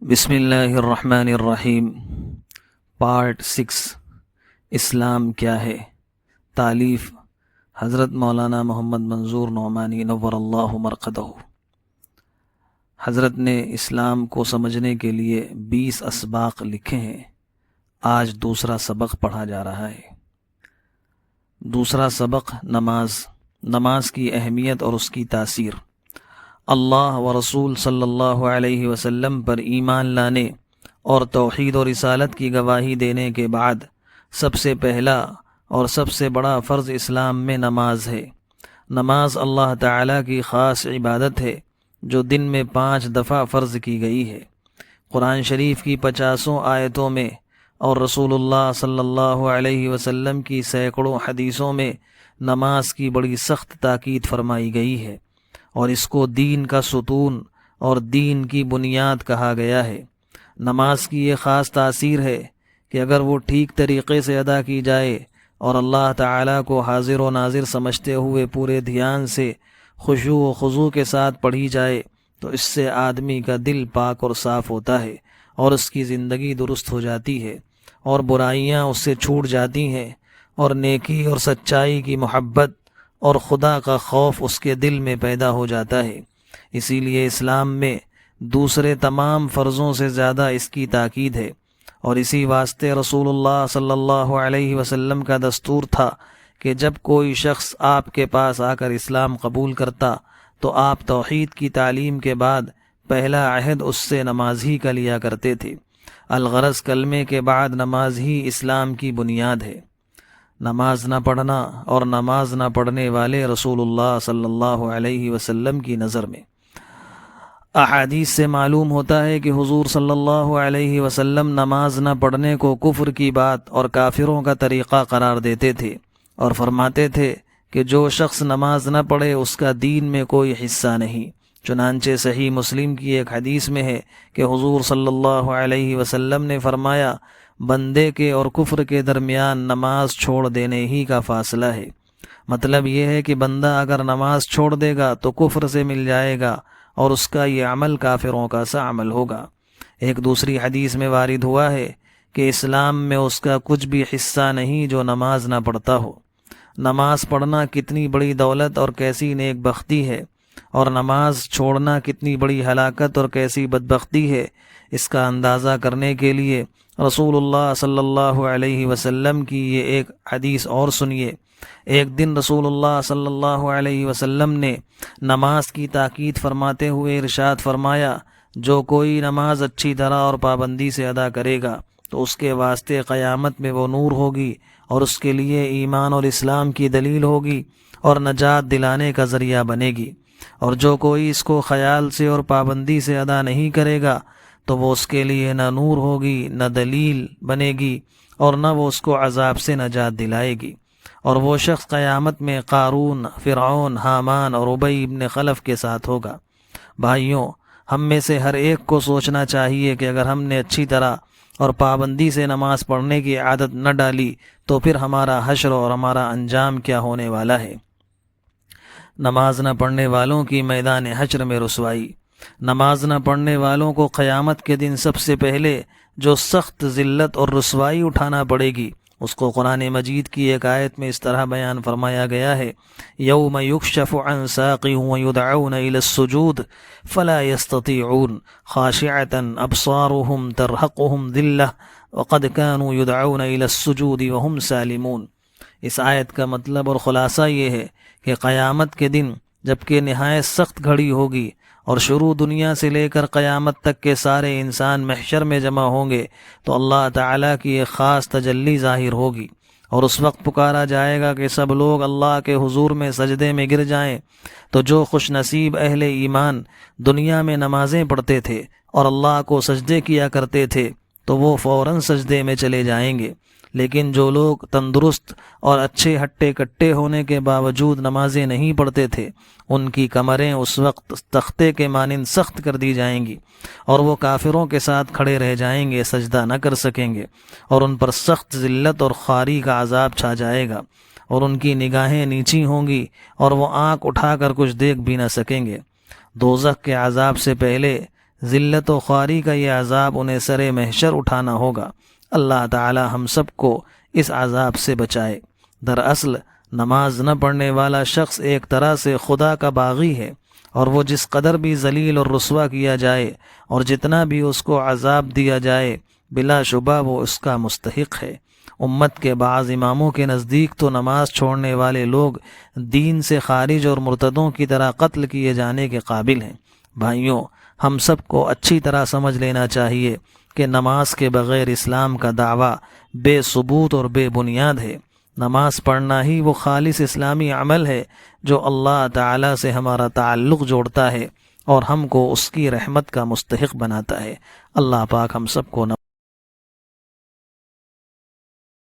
بسم اللہ الرحمن الرحیم۔ پارٹ 6، اسلام کیا ہے؟ تالیف حضرت مولانا محمد منظور نعمانی نور اللہ مرقدہ۔ حضرت نے اسلام کو سمجھنے کے لیے 20 اسباق لکھے ہیں۔ آج دوسرا سبق پڑھا جا رہا ہے۔ دوسرا سبق نماز کی اہمیت اور اس کی تاثیر۔ اللہ و رسول صلی اللہ علیہ وسلم پر ایمان لانے اور توحید و رسالت کی گواہی دینے کے بعد سب سے پہلا اور سب سے بڑا فرض اسلام میں نماز ہے۔ نماز اللہ تعالیٰ کی خاص عبادت ہے جو دن میں 5 دفعہ فرض کی گئی ہے۔ قرآن شریف کی 50 آیتوں میں اور رسول اللہ صلی اللہ علیہ وسلم کی سینکڑوں حدیثوں میں نماز کی بڑی سخت تاکید فرمائی گئی ہے، اور اس کو دین کا ستون اور دین کی بنیاد کہا گیا ہے۔ نماز کی یہ خاص تاثیر ہے کہ اگر وہ ٹھیک طریقے سے ادا کی جائے اور اللہ تعالیٰ کو حاضر و ناظر سمجھتے ہوئے پورے دھیان سے خشوع و خضوع کے ساتھ پڑھی جائے تو اس سے آدمی کا دل پاک اور صاف ہوتا ہے اور اس کی زندگی درست ہو جاتی ہے اور برائیاں اس سے چھوٹ جاتی ہیں اور نیکی اور سچائی کی محبت اور خدا کا خوف اس کے دل میں پیدا ہو جاتا ہے۔ اسی لیے اسلام میں دوسرے تمام فرضوں سے زیادہ اس کی تاکید ہے، اور اسی واسطے رسول اللہ صلی اللہ علیہ وسلم کا دستور تھا کہ جب کوئی شخص آپ کے پاس آ کر اسلام قبول کرتا تو آپ توحید کی تعلیم کے بعد پہلا عہد اس سے نماز ہی کا لیا کرتے تھے۔ الغرض کلمے کے بعد نماز ہی اسلام کی بنیاد ہے۔ نماز نہ پڑھنا اور نماز نہ پڑھنے والے رسول اللہ صلی اللہ علیہ وسلم کی نظر میں۔ احادیث سے معلوم ہوتا ہے کہ حضور صلی اللہ علیہ وسلم نماز نہ پڑھنے کو کفر کی بات اور کافروں کا طریقہ قرار دیتے تھے، اور فرماتے تھے کہ جو شخص نماز نہ پڑھے اس کا دین میں کوئی حصہ نہیں۔ چنانچہ صحیح مسلم کی ایک حدیث میں ہے کہ حضور صلی اللہ علیہ وسلم نے فرمایا، بندے کے اور کفر کے درمیان نماز چھوڑ دینے ہی کا فاصلہ ہے۔ مطلب یہ ہے کہ بندہ اگر نماز چھوڑ دے گا تو کفر سے مل جائے گا اور اس کا یہ عمل کافروں کا سا عمل ہوگا۔ ایک دوسری حدیث میں وارد ہوا ہے کہ اسلام میں اس کا کچھ بھی حصہ نہیں جو نماز نہ پڑھتا ہو۔ نماز پڑھنا کتنی بڑی دولت اور کیسی نیک بختی ہے، اور نماز چھوڑنا کتنی بڑی ہلاکت اور کیسی بدبختی ہے، اس کا اندازہ کرنے کے لیے رسول اللہ صلی اللہ علیہ وسلم کی یہ ایک حدیث اور سنیے۔ ایک دن رسول اللہ صلی اللہ علیہ وسلم نے نماز کی تاکید فرماتے ہوئے ارشاد فرمایا، جو کوئی نماز اچھی طرح اور پابندی سے ادا کرے گا تو اس کے واسطے قیامت میں وہ نور ہوگی اور اس کے لیے ایمان اور اسلام کی دلیل ہوگی اور نجات دلانے کا ذریعہ بنے گی، اور جو کوئی اس کو خیال سے اور پابندی سے ادا نہیں کرے گا تو وہ اس کے لیے نہ نور ہوگی نہ دلیل بنے گی اور نہ وہ اس کو عذاب سے نجات دلائے گی، اور وہ شخص قیامت میں قارون، فرعون، حامان اور ابی ابن خلف کے ساتھ ہوگا۔ بھائیوں، ہم میں سے ہر ایک کو سوچنا چاہیے کہ اگر ہم نے اچھی طرح اور پابندی سے نماز پڑھنے کی عادت نہ ڈالی تو پھر ہمارا حشر اور ہمارا انجام کیا ہونے والا ہے۔ نماز نہ پڑھنے والوں کی میدان حشر میں رسوائی۔ نماز نہ پڑھنے والوں کو قیامت کے دن سب سے پہلے جو سخت ذلت اور رسوائی اٹھانا پڑے گی اس کو قرآن مجید کی ایک آیت میں اس طرح بیان فرمایا گیا ہے، یوم یکشف عن ساق ویدعون الی السجود فلا یستطیعون خاشعۃ ابصارهم ترہقهم ذلہ وقد كانوا يدعون الی السجود وهم سالمون۔ اس آیت کا مطلب اور خلاصہ یہ ہے کہ قیامت کے دن جبکہ نہایت سخت گھڑی ہوگی اور شروع دنیا سے لے کر قیامت تک کے سارے انسان محشر میں جمع ہوں گے تو اللہ تعالیٰ کی ایک خاص تجلی ظاہر ہوگی، اور اس وقت پکارا جائے گا کہ سب لوگ اللہ کے حضور میں سجدے میں گر جائیں۔ تو جو خوش نصیب اہل ایمان دنیا میں نمازیں پڑھتے تھے اور اللہ کو سجدے کیا کرتے تھے تو وہ فوراً سجدے میں چلے جائیں گے، لیکن جو لوگ تندرست اور اچھے ہٹے کٹے ہونے کے باوجود نمازیں نہیں پڑھتے تھے ان کی کمریں اس وقت تختے کے مانند سخت کر دی جائیں گی، اور وہ کافروں کے ساتھ کھڑے رہ جائیں گے، سجدہ نہ کر سکیں گے، اور ان پر سخت ذلت اور خواری کا عذاب چھا جائے گا، اور ان کی نگاہیں نیچی ہوں گی اور وہ آنکھ اٹھا کر کچھ دیکھ بھی نہ سکیں گے۔ دوزخ کے عذاب سے پہلے ذلت و خواری کا یہ عذاب انہیں سر محشر اٹھانا ہوگا۔ اللہ تعالی ہم سب کو اس عذاب سے بچائے۔ دراصل نماز نہ پڑھنے والا شخص ایک طرح سے خدا کا باغی ہے، اور وہ جس قدر بھی ذلیل اور رسوا کیا جائے اور جتنا بھی اس کو عذاب دیا جائے، بلا شبہ وہ اس کا مستحق ہے۔ امت کے بعض اماموں کے نزدیک تو نماز چھوڑنے والے لوگ دین سے خارج اور مرتدوں کی طرح قتل کیے جانے کے قابل ہیں۔ بھائیوں، ہم سب کو اچھی طرح سمجھ لینا چاہیے کہ نماز کے بغیر اسلام کا دعویٰ بے ثبوت اور بے بنیاد ہے۔ نماز پڑھنا ہی وہ خالص اسلامی عمل ہے جو اللہ تعالیٰ سے ہمارا تعلق جوڑتا ہے اور ہم کو اس کی رحمت کا مستحق بناتا ہے۔ اللہ پاک ہم سب کو